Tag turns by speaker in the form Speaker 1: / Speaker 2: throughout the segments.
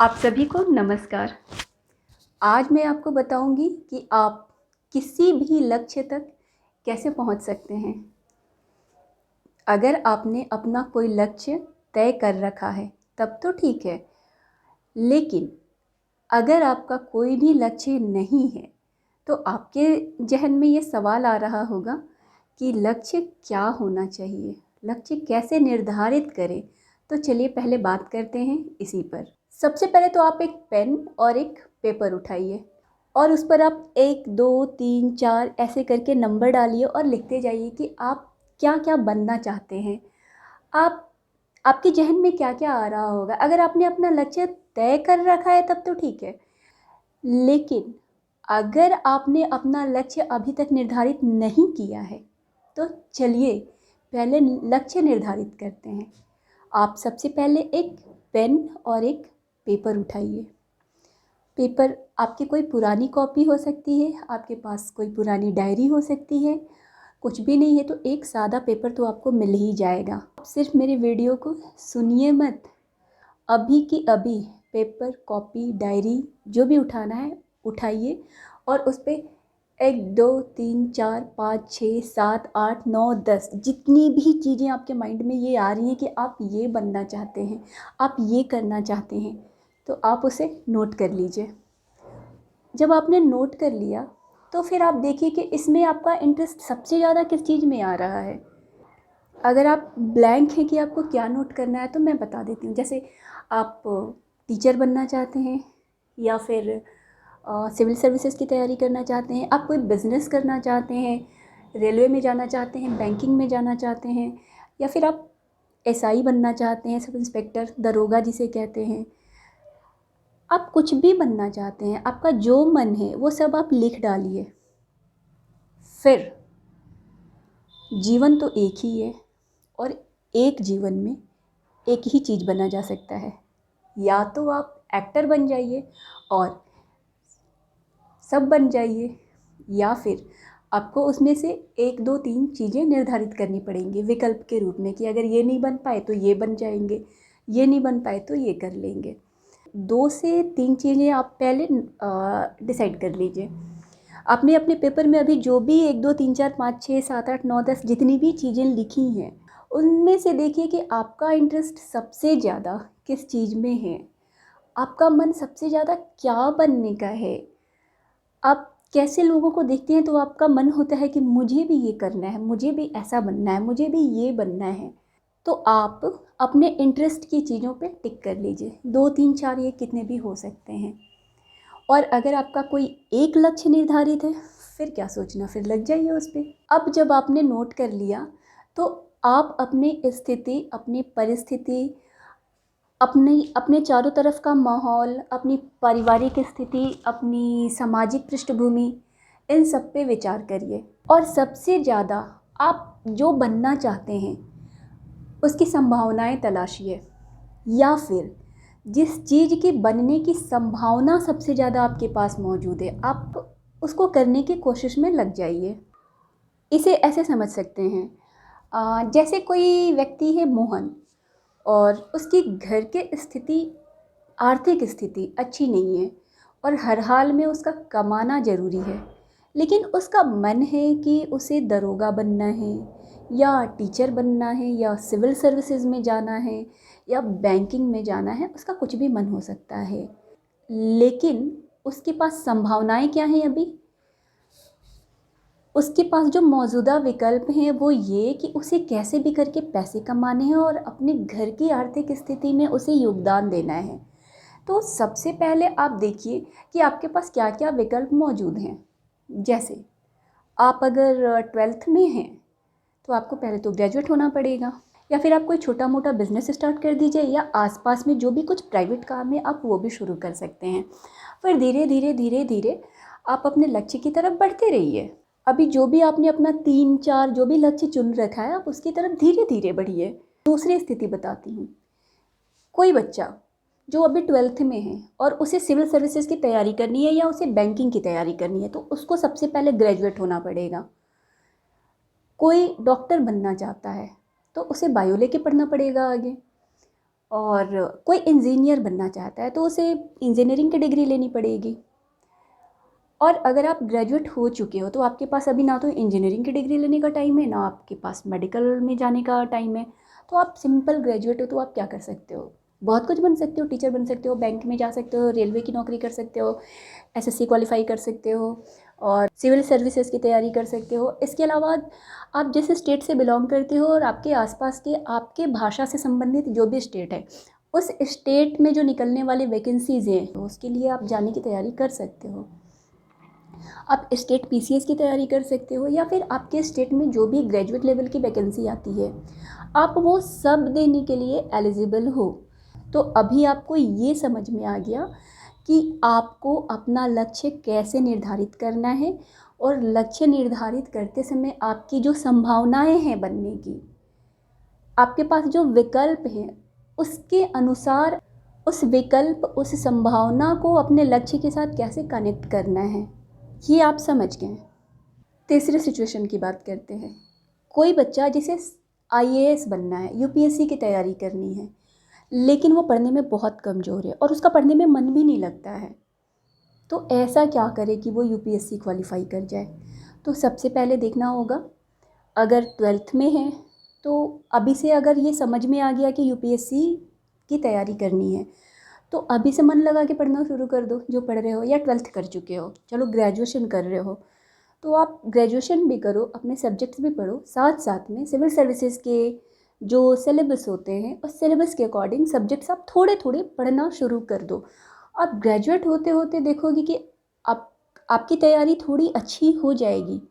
Speaker 1: आप सभी को नमस्कार। आज मैं आपको बताऊंगी कि आप किसी भी लक्ष्य तक कैसे पहुंच सकते हैं। अगर आपने अपना कोई लक्ष्य तय कर रखा है तब तो ठीक है, लेकिन अगर आपका कोई भी लक्ष्य नहीं है तो आपके जहन में ये सवाल आ रहा होगा कि लक्ष्य क्या होना चाहिए, लक्ष्य कैसे निर्धारित करें। तो चलिए पहले बात करते हैं इसी पर। सबसे पहले तो आप एक पेन और एक पेपर उठाइए और उस पर आप 1 2 3 4 ऐसे करके नंबर डालिए और लिखते जाइए कि आप क्या क्या बनना चाहते हैं। आप आपके जहन में क्या क्या आ रहा होगा। अगर आपने अपना लक्ष्य तय कर रखा है तब तो ठीक है, लेकिन अगर आपने अपना लक्ष्य अभी तक निर्धारित नहीं किया है तो चलिए पहले लक्ष्य निर्धारित करते हैं। आप सबसे पहले एक पेन और एक पेपर उठाइए। पेपर आपकी कोई पुरानी कॉपी हो सकती है, आपके पास कोई पुरानी डायरी हो सकती है, कुछ भी नहीं है तो एक सादा पेपर तो आपको मिल ही जाएगा। आप सिर्फ मेरी वीडियो को सुनिए मत, अभी की अभी पेपर, कॉपी, डायरी जो भी उठाना है उठाइए और उस पर 1 2 3 4 5 6 7 8 9 10 जितनी भी चीज़ें आपके माइंड में ये आ रही हैं कि आप ये बनना चाहते हैं, आप ये करना चाहते हैं, तो आप उसे नोट कर लीजिए। जब आपने नोट कर लिया तो फिर आप देखिए कि इसमें आपका इंटरेस्ट सबसे ज़्यादा किस चीज़ में आ रहा है। अगर आप ब्लैंक हैं कि आपको क्या नोट करना है तो मैं बता देती हूँ। जैसे आप टीचर बनना चाहते हैं या फिर सिविल सर्विसेज की तैयारी करना चाहते हैं, आप कोई बिज़नेस करना चाहते हैं, रेलवे में जाना चाहते हैं, बैंकिंग में जाना चाहते हैं, या फिर आप एसआई बनना चाहते हैं, सब इंस्पेक्टर, दरोगा जिसे कहते हैं। आप कुछ भी बनना चाहते हैं, आपका जो मन है वो सब आप लिख डालिए। फिर जीवन तो एक ही है और एक जीवन में एक ही चीज़ बना जा सकता है। या तो आप एक्टर बन जाइए और सब बन जाइए, या फिर आपको उसमें से 1 2 3 चीज़ें निर्धारित करनी पड़ेंगी विकल्प के रूप में कि अगर ये नहीं बन पाए तो ये बन जाएंगे, ये नहीं बन पाए तो ये कर लेंगे। 2 से 3 चीज़ें आप पहले डिसाइड कर लीजिए। आपने अपने पेपर में अभी जो भी 1 2 3 4 5 6 7 8 9 10 जितनी भी चीज़ें लिखी हैं उनमें से देखिए कि आपका इंटरेस्ट सबसे ज़्यादा किस चीज़ में है, आपका मन सबसे ज़्यादा क्या बनने का है। आप कैसे लोगों को देखते हैं तो आपका मन होता है कि मुझे भी ये करना है, मुझे भी ऐसा बनना है, मुझे भी ये बनना है। तो आप अपने इंटरेस्ट की चीज़ों पे टिक कर लीजिए। 2 3 4 ये कितने भी हो सकते हैं। और अगर आपका कोई एक लक्ष्य निर्धारित है फिर क्या सोचना, फिर लग जाइए उस पर। अब जब आपने नोट कर लिया तो आप अपनी स्थिति, अपनी परिस्थिति, अपने चारों तरफ का माहौल, अपनी पारिवारिक स्थिति, अपनी सामाजिक पृष्ठभूमि, इन सब पे विचार करिए और सबसे ज़्यादा आप जो बनना चाहते हैं उसकी संभावनाएं तलाशिए, या फिर जिस चीज़ के बनने की संभावना सबसे ज़्यादा आपके पास मौजूद है आप उसको करने की कोशिश में लग जाइए। इसे ऐसे समझ सकते हैं, जैसे कोई व्यक्ति है मोहन और उसकी घर के स्थिति, आर्थिक स्थिति अच्छी नहीं है और हर हाल में उसका कमाना ज़रूरी है, लेकिन उसका मन है कि उसे दरोगा बनना है या टीचर बनना है या सिविल सर्विसेज में जाना है या बैंकिंग में जाना है, उसका कुछ भी मन हो सकता है। लेकिन उसके पास संभावनाएं क्या हैं अभी, उसके पास जो मौजूदा विकल्प हैं वो ये कि उसे कैसे भी करके पैसे कमाने हैं और अपने घर की आर्थिक स्थिति में उसे योगदान देना है। तो सबसे पहले आप देखिए कि आपके पास क्या क्या विकल्प मौजूद हैं। जैसे आप अगर 12th में हैं तो आपको पहले तो ग्रेजुएट होना पड़ेगा, या फिर आप कोई छोटा मोटा बिजनेस स्टार्ट कर दीजिए, या आसपास में जो भी कुछ प्राइवेट काम है आप वो भी शुरू कर सकते हैं। फिर धीरे धीरे धीरे धीरे आप अपने लक्ष्य की तरफ बढ़ते रहिए। अभी जो भी आपने अपना 3 4 जो भी लक्ष्य चुन रखा है आप उसकी तरफ धीरे धीरे बढ़िए। दूसरी स्थिति बताती हूँ, कोई बच्चा जो अभी 12th में है और उसे सिविल सर्विसेज की तैयारी करनी है या उसे बैंकिंग की तैयारी करनी है तो उसको सबसे पहले ग्रेजुएट होना पड़ेगा। कोई डॉक्टर बनना चाहता है तो उसे बायो लेके पढ़ना पड़ेगा आगे। और कोई इंजीनियर बनना चाहता है तो उसे इंजीनियरिंग की डिग्री लेनी पड़ेगी। और अगर आप ग्रेजुएट हो चुके हो तो आपके पास अभी ना तो इंजीनियरिंग की डिग्री लेने का टाइम है, ना आपके पास मेडिकल में जाने का टाइम है। तो आप सिंपल ग्रेजुएट हो तो आप क्या कर सकते हो, बहुत कुछ बन सकते हो। टीचर बन सकते हो, बैंक में जा सकते हो, रेलवे की नौकरी कर सकते हो, एसएससी क्वालिफाई कर सकते हो और सिविल सर्विसेज की तैयारी कर सकते हो। इसके अलावा आप जिस स्टेट से बिलोंग करते हो और आपके आसपास के आपके भाषा से संबंधित जो भी स्टेट है, उस स्टेट में जो निकलने वाली वैकेंसीज़ हैं उसके लिए आप जाने की तैयारी कर सकते हो। आप स्टेट पीसीएस की तैयारी कर सकते हो, या फिर आपके स्टेट में जो भी ग्रेजुएट लेवल की वैकेंसी आती है आप वो सब देने के लिए एलिजिबल हो। तो अभी आपको ये समझ में आ गया कि आपको अपना लक्ष्य कैसे निर्धारित करना है, और लक्ष्य निर्धारित करते समय आपकी जो संभावनाएं हैं बनने की, आपके पास जो विकल्प हैं उसके अनुसार उस विकल्प उस संभावना को अपने लक्ष्य के साथ कैसे कनेक्ट करना है, ये आप समझ गए। तीसरी सिचुएशन की बात करते हैं। कोई बच्चा जिसे आईएएस बनना है, यूपीएससी की तैयारी करनी है, लेकिन वो पढ़ने में बहुत कमज़ोर है और उसका पढ़ने में मन भी नहीं लगता है। तो ऐसा क्या करे कि वो यूपीएससी क्वालिफाई कर जाए? तो सबसे पहले देखना होगा, अगर ट्वेल्थ में है तो अभी से अगर ये समझ में आ गया कि यूपीएससी की तैयारी करनी है तो अभी से मन लगा के पढ़ना शुरू कर दो। जो पढ़ रहे हो या ट्वेल्थ कर चुके हो, चलो ग्रेजुएशन कर रहे हो तो आप ग्रेजुएशन भी करो, अपने सब्जेक्ट्स भी पढ़ो, साथ साथ में सिविल सर्विसेज के जो सिलेबस होते हैं उस सिलेबस के अकॉर्डिंग सब्जेक्ट्स आप थोड़े थोड़े पढ़ना शुरू कर दो। आप ग्रेजुएट होते होते देखोगे कि आप आपकी तैयारी थोड़ी अच्छी हो जाएगी।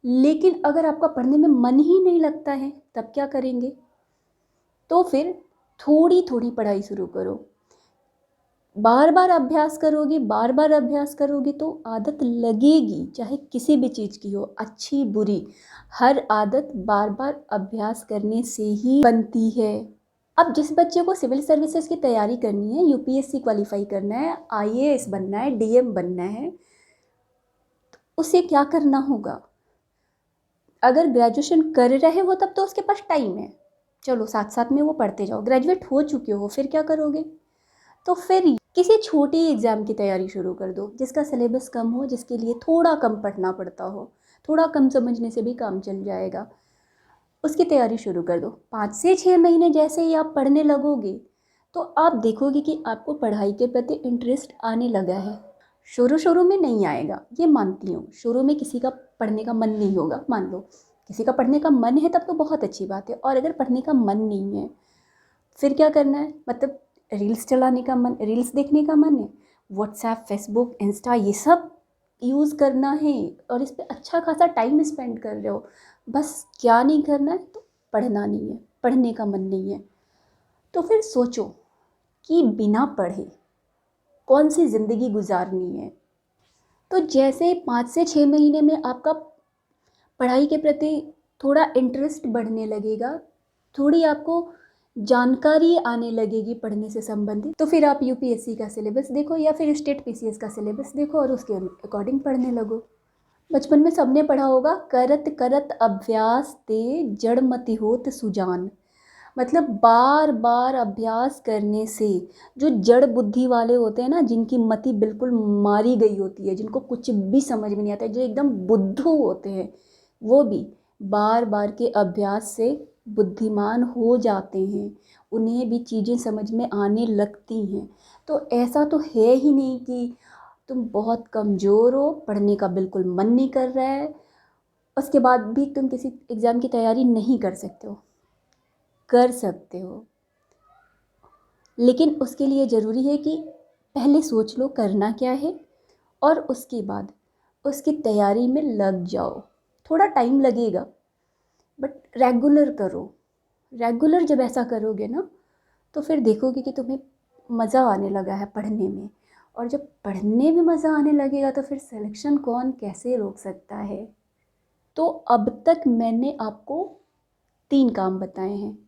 Speaker 1: लेकिन अगर आपका पढ़ने में मन ही नहीं लगता है तब क्या करेंगे? तो फिर थोड़ी थोड़ी पढ़ाई शुरू करो, बार बार अभ्यास करोगे, बार बार अभ्यास करोगे तो आदत लगेगी, चाहे किसी भी चीज़ की हो, अच्छी बुरी, हर आदत बार बार अभ्यास करने से ही बनती है। अब जिस बच्चे को सिविल सर्विसेज की तैयारी करनी है, यूपीएससी क्वालिफाई करना है, आईएएस बनना है, डीएम बनना है, तो उसे क्या करना होगा? अगर ग्रेजुएशन कर रहे हो तब तो उसके पास टाइम है, चलो साथ साथ में वो पढ़ते जाओ। ग्रेजुएट हो चुके हो फिर क्या करोगे? तो फिर किसी छोटी एग्ज़ाम की तैयारी शुरू कर दो जिसका सिलेबस कम हो, जिसके लिए थोड़ा कम पढ़ना पड़ता हो, थोड़ा कम समझने से भी काम चल जाएगा। उसकी तैयारी शुरू कर दो। 5 से 6 महीने जैसे ही आप पढ़ने लगोगे तो आप देखोगे कि आपको पढ़ाई के प्रति इंटरेस्ट आने लगा है। शुरू शुरू में नहीं आएगा, ये मानती हूँ, शुरू में किसी का पढ़ने का मन नहीं होगा। मान लो किसी का पढ़ने का मन है तब तो बहुत अच्छी बात है, और अगर पढ़ने का मन नहीं है फिर क्या करना है? मतलब रील्स चलाने का मन, रील्स देखने का मन है, व्हाट्सएप, फेसबुक, इंस्टा ये सब यूज़ करना है और इस पर अच्छा खासा टाइम स्पेंड कर रहे हो, बस क्या नहीं करना है? तो पढ़ना नहीं है, पढ़ने का मन नहीं है। तो फिर सोचो कि बिना पढ़े कौन सी ज़िंदगी गुजारनी है। तो जैसे 5 से 6 महीने में आपका पढ़ाई के प्रति थोड़ा इंटरेस्ट बढ़ने लगेगा, थोड़ी आपको जानकारी आने लगेगी पढ़ने से संबंधित, तो फिर आप यूपीएससी का सिलेबस देखो या फिर स्टेट पीसीएस का सिलेबस देखो और उसके अकॉर्डिंग पढ़ने लगो। बचपन में सबने पढ़ा होगा, करत करत अभ्यास ते जड़ मति होत सुजान। मतलब बार बार अभ्यास करने से जो जड़ बुद्धि वाले होते हैं ना, जिनकी मति बिल्कुल मारी गई होती है, जिनको कुछ भी समझ में नहीं आता है, जो एकदम बुद्धू होते हैं, वो भी बार बार के अभ्यास से बुद्धिमान हो जाते हैं, उन्हें भी चीज़ें समझ में आने लगती हैं। तो ऐसा तो है ही नहीं कि तुम बहुत कमज़ोर हो, पढ़ने का बिल्कुल मन नहीं कर रहा है, उसके बाद भी तुम किसी एग्ज़ाम की तैयारी नहीं कर सकते हो। कर सकते हो, लेकिन उसके लिए ज़रूरी है कि पहले सोच लो करना क्या है और उसके बाद उसकी तैयारी में लग जाओ। थोड़ा टाइम लगेगा बट रेगुलर करो। रेगुलर जब ऐसा करोगे ना तो फिर देखोगे कि तुम्हें मज़ा आने लगा है पढ़ने में, और जब पढ़ने में मज़ा आने लगेगा तो फिर सिलेक्शन कौन कैसे रोक सकता है। तो अब तक मैंने आपको 3 काम बताए हैं।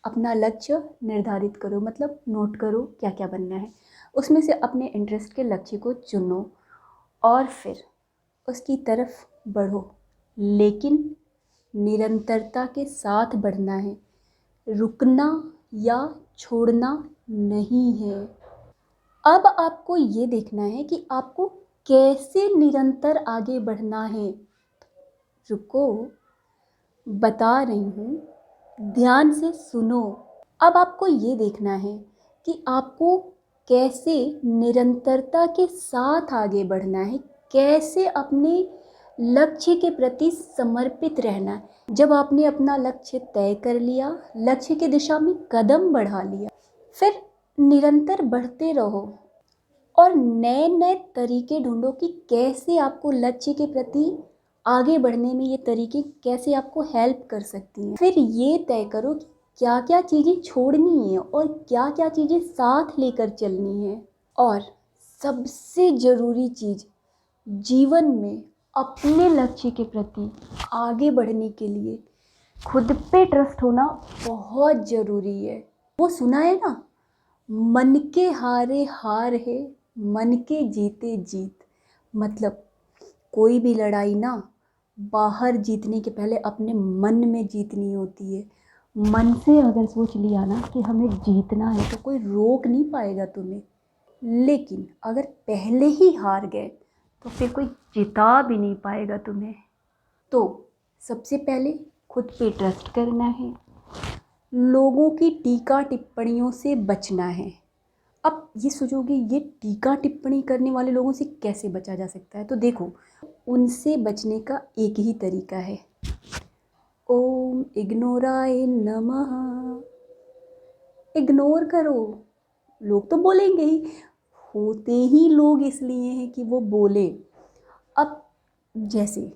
Speaker 1: अपना लक्ष्य निर्धारित करो, मतलब नोट करो क्या क्या बनना है, उसमें से अपने इंटरेस्ट के लक्ष्य को चुनो और फिर उसकी तरफ बढ़ो, लेकिन निरंतरता के साथ बढ़ना है। रुकना या छोड़ना नहीं है। अब आपको ये देखना है कि आपको कैसे निरंतर आगे बढ़ना है। रुको, बता रही हूँ, ध्यान से सुनो। अब आपको ये देखना है कि आपको कैसे निरंतरता के साथ आगे बढ़ना है, कैसे अपने लक्ष्य के प्रति समर्पित रहना है। जब आपने अपना लक्ष्य तय कर लिया, लक्ष्य की दिशा में कदम बढ़ा लिया, फिर निरंतर बढ़ते रहो और नए नए तरीके ढूंढो कि कैसे आपको लक्ष्य के प्रति आगे बढ़ने में ये तरीके कैसे आपको हेल्प कर सकती हैं। फिर ये तय करो कि क्या क्या चीज़ें छोड़नी है और क्या क्या चीज़ें साथ लेकर चलनी है। और सबसे ज़रूरी चीज़ जीवन में अपने लक्ष्य के प्रति आगे बढ़ने के लिए खुद पे ट्रस्ट होना बहुत ज़रूरी है। वो सुना है ना, मन के हारे हार है, मन के जीते जीत। मतलब कोई भी लड़ाई ना बाहर जीतने के पहले अपने मन में जीतनी होती है। मन से अगर सोच लिया ना कि हमें जीतना है तो कोई रोक नहीं पाएगा तुम्हें। लेकिन अगर पहले ही हार गए तो फिर कोई जिता भी नहीं पाएगा तुम्हें। तो सबसे पहले खुद पे ट्रस्ट करना है, लोगों की टीका टिप्पणियों से बचना है। अब ये सोचोगे ये टीका टिप्पणी करने वाले लोगों से कैसे बचा जा सकता है, तो देखो, उनसे बचने का एक ही तरीका है, ओम इग्नोराय नमः। इग्नोर करो, लोग तो बोलेंगे ही, होते ही लोग इसलिए हैं कि वो बोले। अब जैसे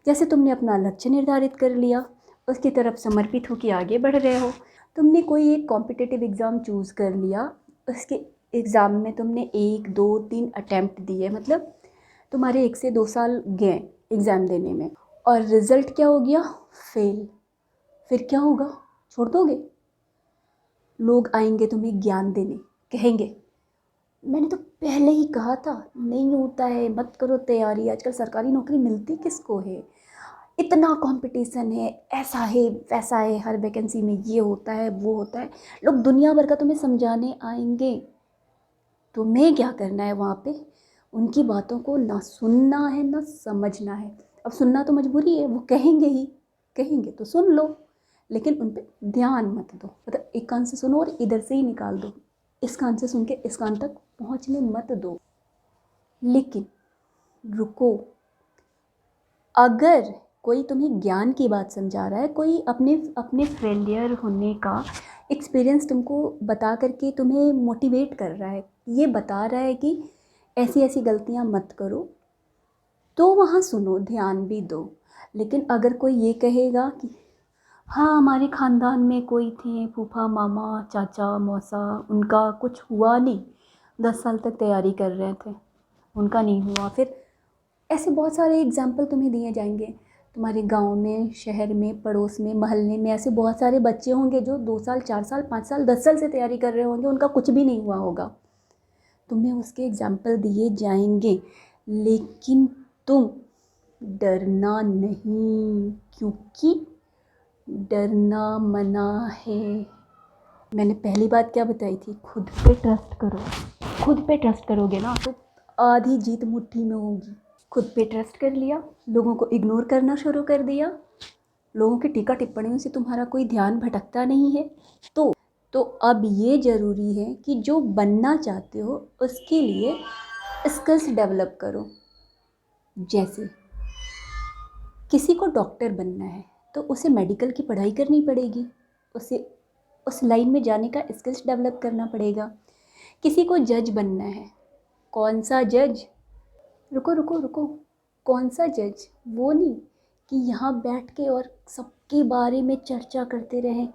Speaker 1: जैसे तुमने अपना लक्ष्य निर्धारित कर लिया, उसकी तरफ समर्पित होकर आगे बढ़ रहे हो। तुमने कोई एक कॉम्पिटिटिव एग्ज़ाम चूज़ कर लिया, उसके एग्ज़ाम में तुमने 1 2 3 अटैम्प्ट दिए, मतलब तुम्हारे 1 से 2 साल गए एग्ज़ाम देने में, और रिज़ल्ट क्या हो गया, फेल। फिर क्या होगा, छोड़ दोगे? लोग आएंगे तुम्हें ज्ञान देने, कहेंगे मैंने तो पहले ही कहा था नहीं होता है, मत करो तैयारी, आजकल सरकारी नौकरी मिलती किसको है, इतना कंपटीशन है, ऐसा है वैसा है, हर वैकेंसी में ये होता है वो होता है। लोग दुनिया भर का तुम्हें समझाने आएंगे। तुम्हें क्या करना है वहाँ पे, उनकी बातों को ना सुनना है ना समझना है। अब सुनना तो मजबूरी है, वो कहेंगे ही, कहेंगे तो सुन लो, लेकिन उन पर ध्यान मत दो। मतलब एक कान से सुनो और इधर से ही निकाल दो, इस कान से सुन के इस कान तक पहुँचने मत दो। लेकिन रुको, अगर कोई तुम्हें ज्ञान की बात समझा रहा है, कोई अपने अपने फेलियर होने का एक्सपीरियंस तुमको बता करके तुम्हें मोटिवेट कर रहा है, ये बता रहा है कि ऐसी ऐसी गलतियाँ मत करो, तो वहाँ सुनो, ध्यान भी दो। लेकिन अगर कोई ये कहेगा कि हाँ हमारे ख़ानदान में कोई थे फूफा मामा चाचा मौसा, उनका कुछ हुआ नहीं, 10 साल तक तैयारी कर रहे थे, उनका नहीं हुआ, फिर ऐसे बहुत सारे एग्जाम्पल तुम्हें दिए जाएंगे। तुम्हारे गांव में, शहर में, पड़ोस में, मोहल्ले में ऐसे बहुत सारे बच्चे होंगे जो 2 साल 4 साल 5 साल 10 साल से तैयारी कर रहे होंगे, उनका कुछ भी नहीं हुआ होगा। तुम्हें उसके एग्जाम्पल दिए जाएंगे, लेकिन तुम डरना नहीं, क्योंकि डरना मना है। मैंने पहली बात क्या बताई थी, खुद पे ट्रस्ट करो। खुद पे ट्रस्ट करोगे ना तो आधी जीत मुट्ठी में होगी। खुद पे ट्रस्ट कर लिया, लोगों को इग्नोर करना शुरू कर दिया, लोगों की टीका टिप्पणियों से तुम्हारा कोई ध्यान भटकता नहीं है, तो अब ये ज़रूरी है कि जो बनना चाहते हो उसके लिए स्किल्स डेवलप करो। जैसे किसी को डॉक्टर बनना है तो उसे मेडिकल की पढ़ाई करनी पड़ेगी, उसे उस लाइन में जाने का स्किल्स डेवलप करना पड़ेगा। किसी को जज बनना है, कौन सा जज, रुको रुको रुको, कौन सा जज, वो नहीं कि यहाँ बैठ के और सबके बारे में चर्चा करते रहें,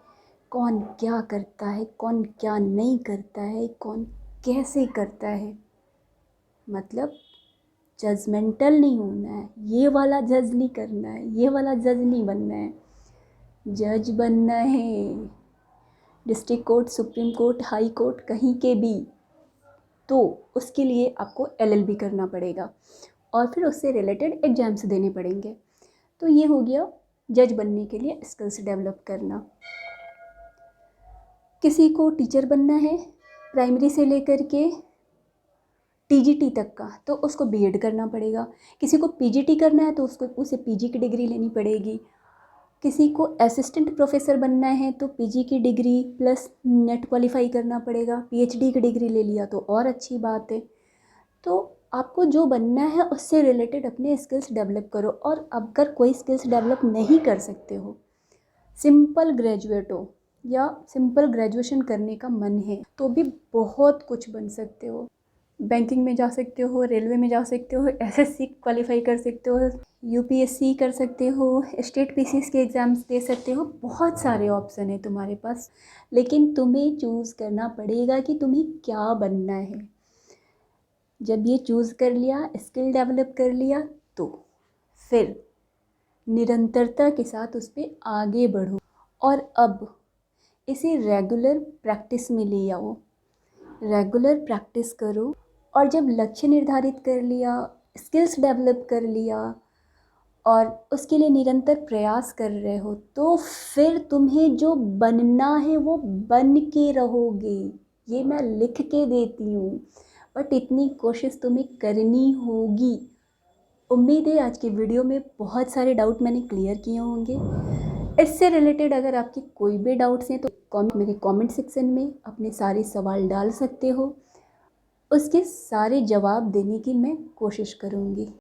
Speaker 1: कौन क्या करता है, कौन क्या नहीं करता है, कौन कैसे करता है। मतलब जजमेंटल नहीं होना है, ये वाला जज नहीं करना है, ये वाला जज नहीं बनना है। जज बनना है district court, supreme court, high court, कहीं के भी, तो उसके लिए आपको LLB करना पड़ेगा और फिर उससे रिलेटेड एग्जाम्स देने पड़ेंगे। तो ये हो गया जज बनने के लिए स्किल्स डेवलप करना। किसी को टीचर बनना है प्राइमरी से लेकर के टीजीटी तक का, तो उसको बीएड करना पड़ेगा। किसी को पीजीटी करना है तो उसे पीजी की डिग्री लेनी पड़ेगी। किसी को असिस्टेंट प्रोफेसर बनना है तो पीजी की डिग्री प्लस नेट क्वालिफाई करना पड़ेगा। पीएचडी की डिग्री ले लिया तो और अच्छी बात है। तो आपको जो बनना है उससे रिलेटेड अपने स्किल्स डेवलप करो। और अगर कोई स्किल्स डेवलप नहीं कर सकते हो, सिंपल ग्रेजुएट हो या सिंपल ग्रेजुएशन करने का मन है, तो भी बहुत कुछ बन सकते हो। बैंकिंग में जा सकते हो, रेलवे में जा सकते हो, एसएससी क्वालिफाई कर सकते हो, यूपीएससी कर सकते हो, स्टेट पीसीएस के एग्ज़ाम्स दे सकते हो। बहुत सारे ऑप्शन है तुम्हारे पास, लेकिन तुम्हें चूज़ करना पड़ेगा कि तुम्हें क्या बनना है। जब ये चूज़ कर लिया, स्किल डेवलप कर लिया, तो फिर निरंतरता के साथ उस पर आगे बढ़ो। और अब इसे रेगुलर प्रैक्टिस में ले आओ। रेगुलर प्रैक्टिस करो, और जब लक्ष्य निर्धारित कर लिया, स्किल्स डेवलप कर लिया और उसके लिए निरंतर प्रयास कर रहे हो, तो फिर तुम्हें जो बनना है वो बन के रहोगे। ये मैं लिख के देती हूँ, बट इतनी कोशिश तुम्हें करनी होगी। उम्मीद है आज की वीडियो में बहुत सारे डाउट मैंने क्लियर किए होंगे। इससे रिलेटेड अगर आपके कोई भी डाउट्स हैं तो मेरे कमेंट सेक्शन में अपने सारे सवाल डाल सकते हो। उसके सारे जवाब देने की मैं कोशिश करूँगी।